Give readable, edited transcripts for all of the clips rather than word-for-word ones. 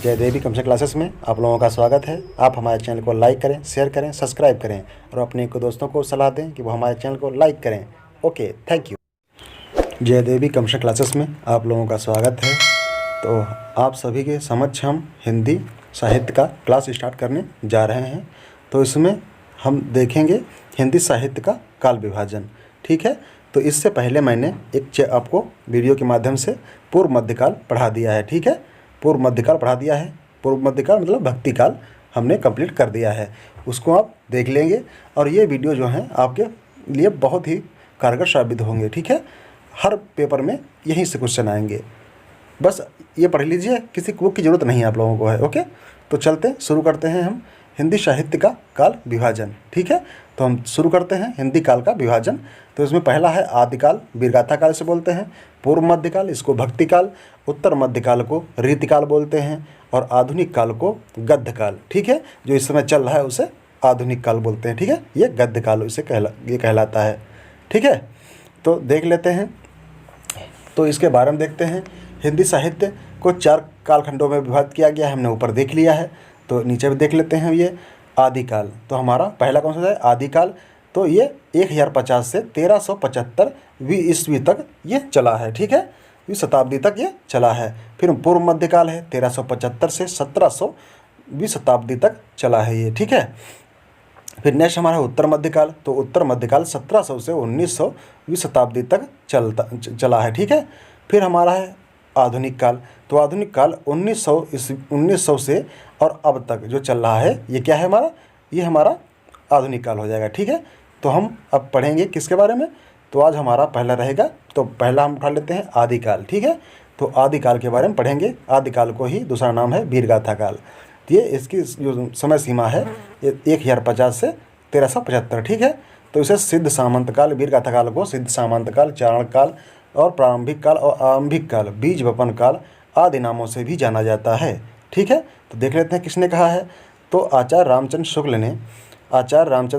जय देवी कमशा क्लासेस में आप लोगों का स्वागत है। आप हमारे चैनल को लाइक करें, शेयर करें, सब्सक्राइब करें और अपने को दोस्तों को सलाह दें कि वो हमारे चैनल को लाइक करें। Okay, thank you. जय देवी कमशा क्लासेस में आप लोगों का स्वागत है। तो आप सभी के समक्ष हम हिंदी साहित्य का क्लास स्टार्ट करने जा रहे हैं। तो इसमें हम देखेंगे हिंदी साहित्य का काल विभाजन। ठीक है, तो इससे पहले मैंने आपको वीडियो के माध्यम से पूर्व मध्यकाल पढ़ा दिया है। ठीक है, पूर्व मध्यकाल पढ़ा दिया है। पूर्व मध्यकाल मतलब भक्ति काल हमने कंप्लीट कर दिया है, उसको आप देख लेंगे और ये वीडियो जो है आपके लिए बहुत ही कारगर साबित होंगे। ठीक है, हर पेपर में यहीं से क्वेश्चन आएंगे, बस ये पढ़ लीजिए, किसी बुक की ज़रूरत नहीं है आप लोगों को है। ओके, तो चलते शुरू करते हैं हम हिंदी साहित्य का काल विभाजन। ठीक है, तो हम शुरू करते हैं हिंदी काल का विभाजन। तो इसमें पहला है आदिकाल, वीरगाथा काल से बोलते हैं। पूर्व मध्यकाल इसको भक्ति काल, उत्तर मध्यकाल को रीतिकाल बोलते हैं और आधुनिक काल को गद्य काल। ठीक है, जो इस समय चल रहा है उसे आधुनिक काल बोलते हैं। ठीक है, ये गद्य काल इसे कहलाता है। ठीक है, तो देख लेते हैं। तो इसके बारे में देखते हैं। हिंदी साहित्य को 4 कालखंडों में विभाजित किया गया है, हमने ऊपर देख लिया है। तो नीचे भी देख लेते हैं। ये आदिकाल, तो हमारा पहला कौन सा है? आदिकाल। तो ये 1050 से 1375वीं ईस्वी तक ये चला है। ठीक है, ये शताब्दी तक ये चला है। फिर पूर्व मध्यकाल है, 1375 से 1700वीं शताब्दी तक चला है ये। ठीक है, फिर नेक्स्ट हमारा उत्तर मध्यकाल। तो उत्तर मध्यकाल 1700 से 1900वीं शताब्दी तक चला है। ठीक है, फिर हमारा है आधुनिक काल। तो आधुनिक काल 1900 से और अब तक जो चल रहा है ये क्या है हमारा? ये हमारा आधुनिक काल हो जाएगा। ठीक है, तो हम अब पढ़ेंगे किसके बारे में? तो आज हमारा पहला रहेगा, तो पहला हम पढ़ लेते हैं आदिकाल। ठीक है, तो आदिकाल के बारे में पढ़ेंगे। आदिकाल को ही दूसरा नाम है वीरगाथा काल। ये इसकी जो समय सीमा है ये 1050 से 1375। ठीक है, तो इसे सिद्ध सामंत काल, वीरगाथा काल को सिद्ध सामंत काल, चारण काल और प्रारंभिक काल और आरंभिक काल, बीज वपन काल आदि नामों से भी जाना जाता है। ठीक है, तो देख लेते हैं किसने कहा है। तो आचार्य रामचंद्र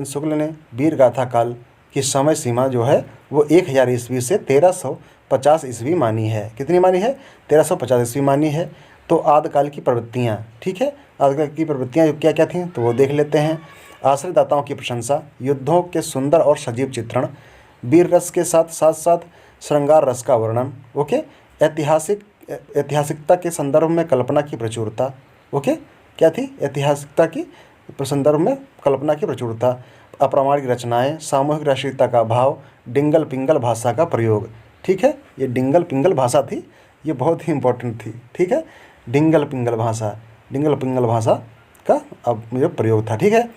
शुक्ल ने वीरगाथा काल की समय सीमा जो है वो 1000 ईस्वी से 1350 ईस्वी मानी है। कितनी मानी है? 1350 ईस्वी मानी है। तो आदिकाल की प्रवृत्तियाँ, ठीक है, आदिकाल की प्रवृत्तियाँ क्या क्या थीं तो वो देख लेते हैं। आश्रयदाताओं की प्रशंसा, युद्धों के सुंदर और सजीव चित्रण, वीर रस के साथ साथ श्रृंगार रस का वर्णन। ओके, ऐतिहासिकता के संदर्भ में कल्पना की प्रचुरता। ओके, क्या थी? ऐतिहासिकता की संदर्भ में कल्पना की प्रचुरता, अप्रामाणिक रचनाएं, सामूहिक राष्ट्रीयता का भाव, डिंगल पिंगल भाषा का प्रयोग। ठीक है, ये डिंगल पिंगल भाषा थी, ये बहुत ही इंपॉर्टेंट थी। ठीक है, डिंगल पिंगल भाषा का अब जो प्रयोग था। ठीक है,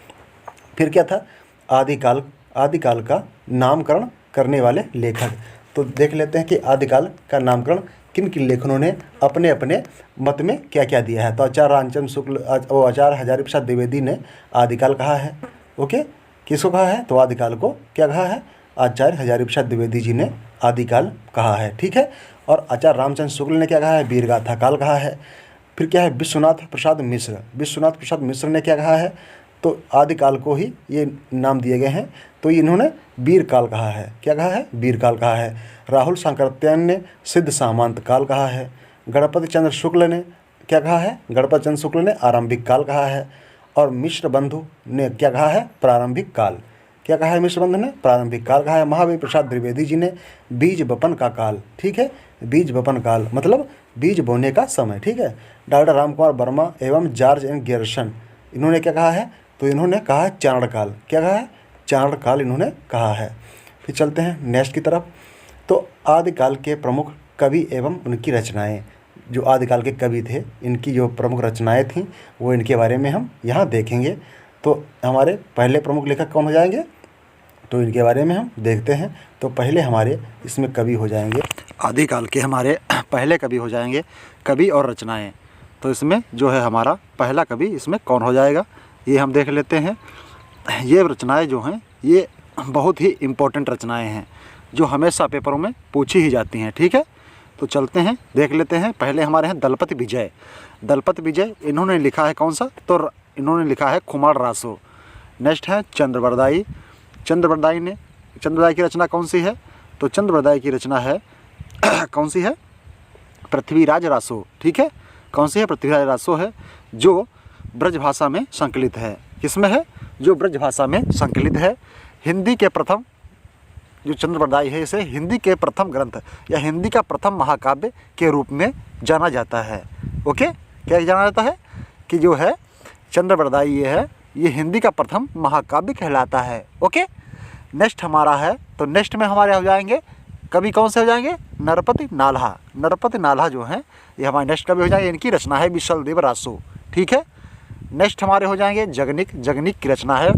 फिर क्या था? आदिकाल का नामकरण करने वाले लेखक। तो देख लेते हैं कि आदिकाल का नामकरण किन किन लेखकों ने अपने अपने मत में क्या क्या दिया है। तो आचार्य रामचंद्र शुक्ल और आचार्य हजारी प्रसाद द्विवेदी ने आदिकाल कहा है। ओके, किसको कहा है? तो आदिकाल को क्या कहा है? आचार्य हजारी प्रसाद द्विवेदी जी ने आदिकाल कहा है। ठीक है, और आचार्य रामचंद्र शुक्ल ने क्या कहा है? वीरगाथा काल कहा है। फिर क्या है? विश्वनाथ प्रसाद मिश्र ने क्या कहा है? तो आदिकाल को ही ये नाम दिए गए हैं, तो इन्होंने वीर काल कहा है। क्या कहा है? वीर काल कहा है। राहुल सांकृत्यायन ने सिद्ध सामंत काल कहा है। गणपति चंद्र शुक्ल ने क्या कहा है? गणपति चंद्र शुक्ल ने आरंभिक काल कहा है। और मिश्र बंधु ने क्या कहा है? प्रारंभिक काल। क्या कहा है मिश्र बंधु ने? प्रारंभिक काल कहा है। महावीर प्रसाद द्विवेदी जी ने बीज वपन का काल। ठीक है, बीज वपन काल मतलब बीज बोने का समय। ठीक है, डॉक्टर रामकुमार वर्मा एवं जॉर्ज एन गेरसन इन्होंने क्या कहा है? तो इन्होंने कहा है चारण काल। क्या कहा है? चारण काल इन्होंने कहा है। फिर चलते हैं नेक्स्ट की तरफ। तो आदिकाल के प्रमुख कवि एवं उनकी रचनाएं, जो आदिकाल के कवि थे इनकी जो प्रमुख रचनाएं थीं वो इनके बारे में हम यहाँ देखेंगे। तो हमारे पहले प्रमुख लेखक कौन हो जाएंगे? तो इनके बारे में हम देखते हैं। तो पहले हमारे इसमें कवि हो जाएंगे, आदिकाल के हमारे पहले कवि हो जाएंगे कवि और रचनाएँ। तो इसमें जो है हमारा पहला कवि इसमें कौन हो जाएगा ये हम देख लेते हैं। ये रचनाएं जो हैं ये बहुत ही इम्पोर्टेंट रचनाएं हैं जो हमेशा पेपरों में पूछी ही जाती हैं। ठीक है, तो चलते हैं देख लेते हैं। पहले हमारे हैं दलपति विजय। इन्होंने लिखा है कौन सा? तो इन्होंने लिखा है खुमार रासो। नेक्स्ट है चंद्रबरदाई की रचना कौन सी है? तो चंद्रबरदाई की रचना है कौन सी है? पृथ्वीराज रासो। ठीक है, कौन सी है? पृथ्वीराज रासो है, जो ब्रजभाषा में संकलित है। किसमें है? जो ब्रजभाषा में संकलित है। हिंदी के प्रथम जो चंद्रबरदाई है, इसे हिंदी के प्रथम ग्रंथ या हिंदी का प्रथम महाकाव्य के रूप में जाना जाता है। ओके, क्या जाना जाता है? कि जो है चंद्रबरदाई ये है, ये हिंदी का प्रथम महाकाव्य कहलाता है। ओके, नेक्स्ट हमारा है, तो नेक्स्ट में हमारे हो जाएंगे कवि कौन से हो जाएंगे? नरपति नाल्हा। नरपति नाल्हा जो हैं ये हमारे नेक्स्ट कवि हो जाएंगे। इनकी रचना है विशलदेव रासो। ठीक है, नेक्स्ट हमारे हो जाएंगे जगनिक। जगनिक की रचना है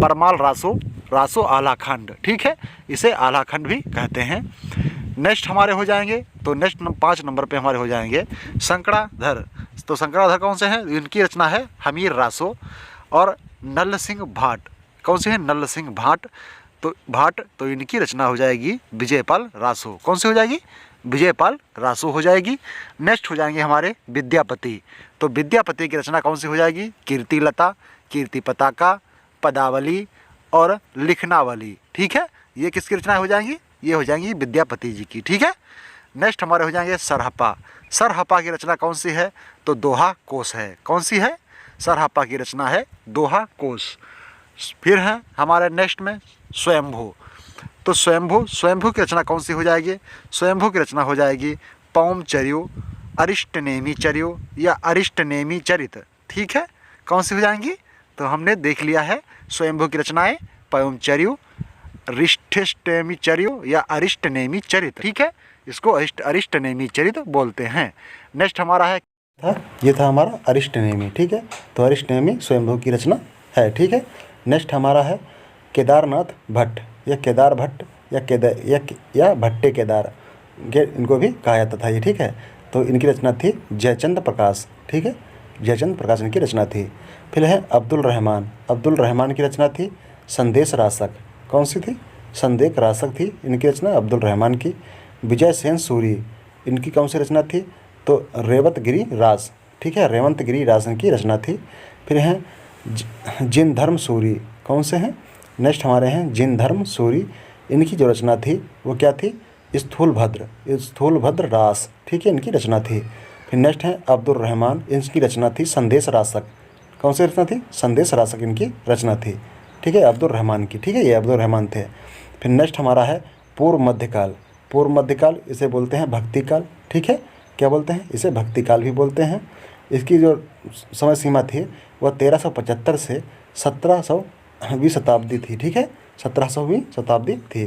परमाल रासो। रासो आलाखंड। ठीक है, इसे आलाखंड भी कहते हैं। नेक्स्ट हमारे हो जाएंगे, तो नेक्स्ट 5 नंबर पे हमारे हो जाएंगे शंकराधर। तो शंकराधर कौन से हैं? इनकी रचना है हमीर रासो। और नल्ल सिंह भाट, कौन से हैं? नल्ल सिंह भाट। तो इनकी रचना हो जाएगी विजयपाल रासो। कौन सी हो जाएगी? विजयपाल रासो हो जाएगी। नेक्स्ट हो जाएंगे हमारे विद्यापति। तो विद्यापति की रचना कौन सी हो जाएगी? कीर्तिलता, कीर्ति पताका, पदावली और लिखनावली। ठीक है, ये किसकी रचना हो जाएंगी? ये हो जाएंगी विद्यापति जी की। ठीक है, नेक्स्ट हमारे हो जाएंगे सरहप्पा। सरहप्पा की रचना कौन सी है? तो दोहा कोश है। कौन सी है? सरहप्पा की रचना है दोहा कोश। फिर है हमारे नेक्स्ट में स्वयंभू। तो स्वयंभू की रचना कौन सी हो जाएगी? स्वयंभू की रचना हो जाएगी पौमचर्यो, अरिष्टनेमी चर्यो या अरिष्टनेमी चरित। ठीक है, कौन सी हो जाएंगी? तो हमने देख लिया है स्वयंभू की रचनाएं पौमचर्यो, अरिष्टनेमी चर्यो या अरिष्टनेमी चरित। ठीक है, इसको अरिष्टनेमी चरित बोलते हैं। नेक्स्ट हमारा है ये था हमारा अरिष्टनेमी। ठीक है, तो अरिष्टनेमी स्वयंभू की रचना है। ठीक है, नेक्स्ट हमारा है केदारनाथ भट्ट या केदार भट्ट या भट्टे केदार, इनको भी कहा जाता था ये। ठीक है, तो इनकी रचना थी जयचंद प्रकाश। ठीक है, जयचंद प्रकाश इनकी रचना थी। फिर है अब्दुल रहमान। अब्दुल रहमान की रचना थी संदेश रासक। कौन सी थी? संदेश रासक थी इनकी रचना अब्दुल रहमान की। विजय सेन सूरी, इनकी कौन सी रचना थी? तो रेवतगिरी रास। ठीक है, रेवंतगिरी रास इनकी रचना थी। फिर हैं जिन धर्म सूरी। कौन से हैं? नेक्स्ट हमारे हैं जिन धर्म सूरी। इनकी जो रचना थी वो क्या थी? स्थूलभद्र रास। ठीक है, इनकी रचना थी। फिर नेक्स्ट है अब्दुल रहमान। इनकी रचना थी संदेश रासक। कौन सी रचना थी? संदेश रासक इनकी रचना थी। ठीक है, अब्दुल रहमान की। ठीक है, ये अब्दुल रहमान थे। फिर नेक्स्ट हमारा है पूर्व मध्यकाल। पूर्व मध्यकाल इसे बोलते हैं भक्ति काल। ठीक है, क्या बोलते हैं? इसे भक्ति काल भी बोलते हैं। इसकी जो समय सीमा थी वह 1375 से 1700वीं शताब्दी थी। ठीक है, 1700वीं शताब्दी थी।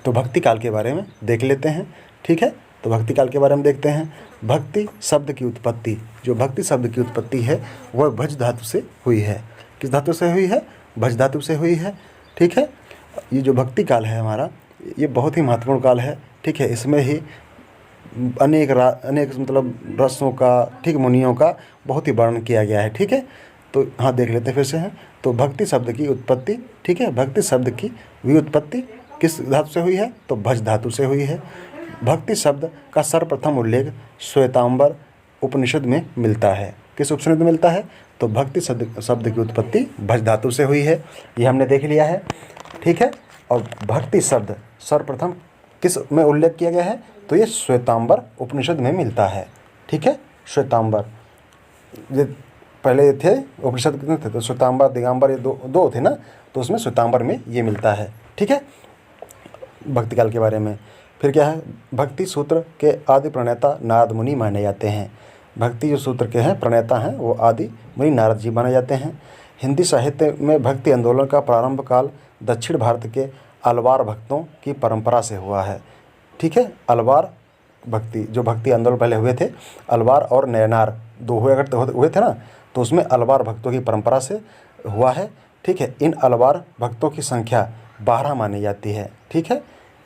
तो भक्ति काल के बारे में देख लेते हैं। ठीक है, तो भक्ति काल के बारे में देखते हैं। भक्ति शब्द की उत्पत्ति, जो भक्ति शब्द की उत्पत्ति है वह भज धातु से हुई है। किस धातु से हुई है? भज धातु से हुई है। ठीक है, ये जो भक्ति काल है हमारा, ये बहुत ही महत्वपूर्ण काल है। ठीक है, इसमें ही अनेक मतलब रसों का, ठीक, मुनियों का बहुत ही वर्णन किया गया है। ठीक है, तो हाँ देख लेते हैं फिर से हैं। तो भक्ति शब्द की उत्पत्ति, ठीक है, भक्ति शब्द की व्युत्पत्ति किस धातु से हुई है? तो भज धातु से हुई है। भक्ति शब्द का सर्वप्रथम उल्लेख श्वेतांबर उपनिषद में मिलता है। किस उपनिषद में मिलता है? तो भक्ति शब्द की उत्पत्ति भज धातु से हुई है, ये हमने देख लिया है। ठीक है, और भक्ति शब्द सर्वप्रथम किस में उल्लेख किया गया है? तो ये श्वेतांबर उपनिषद में मिलता है। ठीक है, श्वेतांबर, ये पहले थे उपनिषद कितने थे? तो श्वेतांबर, दिगंबर, ये दो थे ना, तो उसमें श्वेतांबर में ये मिलता है। ठीक है, भक्ति काल के बारे में। फिर क्या है? भक्ति सूत्र के आदि प्रणेता नारद मुनि माने जाते हैं। भक्ति जो सूत्र के हैं प्रणेता हैं वो आदि मुनि नारद जी माने जाते हैं। हिंदी साहित्य में भक्ति आंदोलन का प्रारंभ काल दक्षिण भारत के अलवार भक्तों की परंपरा से हुआ है। ठीक है, अलवार भक्ति, जो भक्ति आंदोलन पहले हुए थे, अलवार और नयनार दो हुए थे ना, तो उसमें अलवार भक्तों की परंपरा से हुआ है। ठीक है, इन अलवार भक्तों की संख्या 12 मानी जाती है। ठीक है,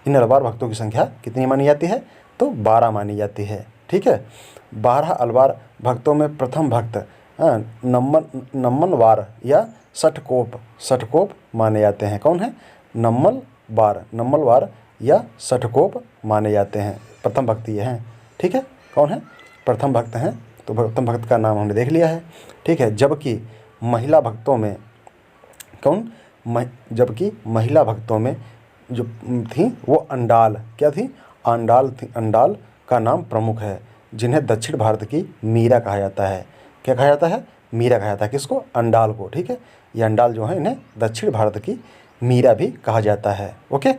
इन अलवार भक्तों की संख्या कितनी मानी जाती है? तो 12 मानी जाती है। ठीक है, 12 अलवार भक्तों में प्रथम भक्त नम्मनवार या सठकोप माने जाते हैं। कौन है? नम्मलवार या सठकोप माने जाते हैं। प्रथम भक्त ये हैं। ठीक है, कौन है? प्रथम भक्त हैं। तो प्रथम भक्त का नाम हमने देख लिया है। ठीक है, जबकि महिला भक्तों में जबकि महिला भक्तों में जो थी वो अंडाल, क्या थी? अंडाल थी। अंडाल का नाम प्रमुख है। जिन्हें दक्षिण भारत की मीरा कहा जाता है। क्या कहा जाता है? मीरा कहा जाता है। किसको? अंडाल को। ठीक है, ये अंडाल जो है इन्हें दक्षिण भारत की मीरा भी कहा जाता है। ओके,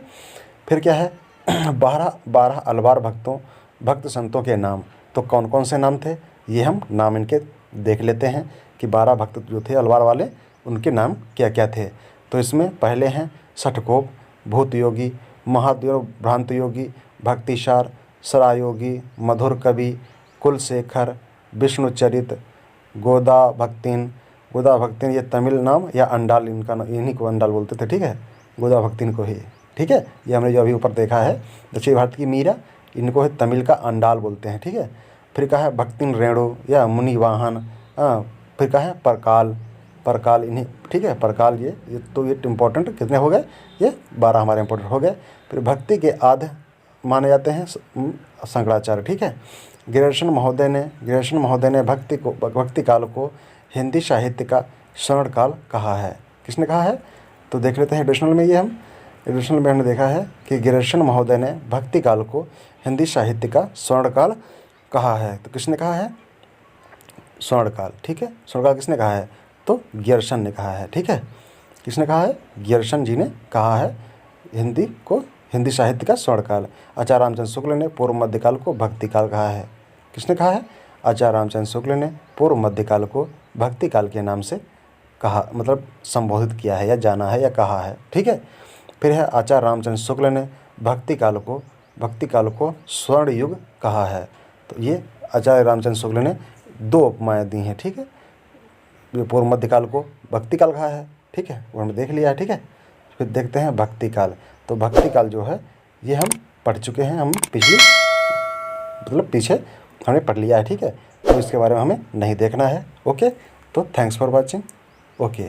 फिर क्या है? 12 अलवार भक्त संतों के नाम। तो कौन कौन से नाम थे, ये हम नाम इनके देख लेते हैं कि 12 भक्त जो थे अलवार वाले, उनके नाम क्या क्या थे। तो इसमें पहले हैं षटकोप, भूत योगी, महादेव भ्रांत योगी, भक्तिसार, सरायोगी, मधुर कवि, कुलशेखर, विष्णुचरित, गोदा भक्तिन ये तमिल नाम या अंडाल, इनका इन्हीं को अंडाल बोलते थे। ठीक है, गोदा भक्तिन को ही। ठीक है, ये हमने जो अभी ऊपर देखा है दक्षिण भारत की मीरा, इनको है तमिल का अंडाल बोलते हैं। ठीक है, फिर कहा है भक्तिन रेणु या मुनि वाहन। फिर कहा है परकाल इन्हीं। ठीक है, परकाल ये तो ये इम्पोर्टेंट कितने हो गए? ये 12 हमारे इम्पोर्टेंट हो गए। फिर भक्ति के आद्य माने जाते हैं शंकराचार्य। ठीक है, गिरिशन महोदय ने भक्ति काल को हिंदी साहित्य का स्वर्ण काल कहा है। किसने कहा है? तो देख लेते हैं एडिशनल में। ये हम एडिशनल में हमने देखा है कि गिरिशन महोदय ने भक्ति काल को हिंदी साहित्य का स्वर्ण काल कहा है। तो किसने कहा है? स्वर्ण काल। ठीक है, स्वर्ण काल किसने कहा है? तो गियर्सन ने कहा है। ठीक है, किसने कहा है? गियर्सन जी ने कहा है हिंदी साहित्य का स्वर्ण काल। आचार्य रामचंद्र शुक्ल ने पूर्व मध्यकाल को भक्ति काल कहा है। किसने कहा है? आचार्य रामचंद्र शुक्ल ने पूर्व मध्यकाल को भक्ति काल के नाम से कहा, मतलब संबोधित किया है या जाना है या कहा है। ठीक है, फिर है आचार्य रामचंद्र शुक्ल ने भक्ति काल को स्वर्ण युग कहा है। तो ये आचार्य रामचंद्र शुक्ल ने 2 उपमाएँ दी हैं। ठीक है, ये पूर्व मध्यकाल को भक्ति काल कहा है। ठीक है, वो हमने देख लिया है। ठीक है, फिर देखते हैं भक्ति काल। तो भक्ति काल जो है ये हम पढ़ चुके हैं, हम पीछे हमने पढ़ लिया है। ठीक है, तो इसके बारे में हमें नहीं देखना है। ओके, तो थैंक्स फॉर वॉचिंग। ओके।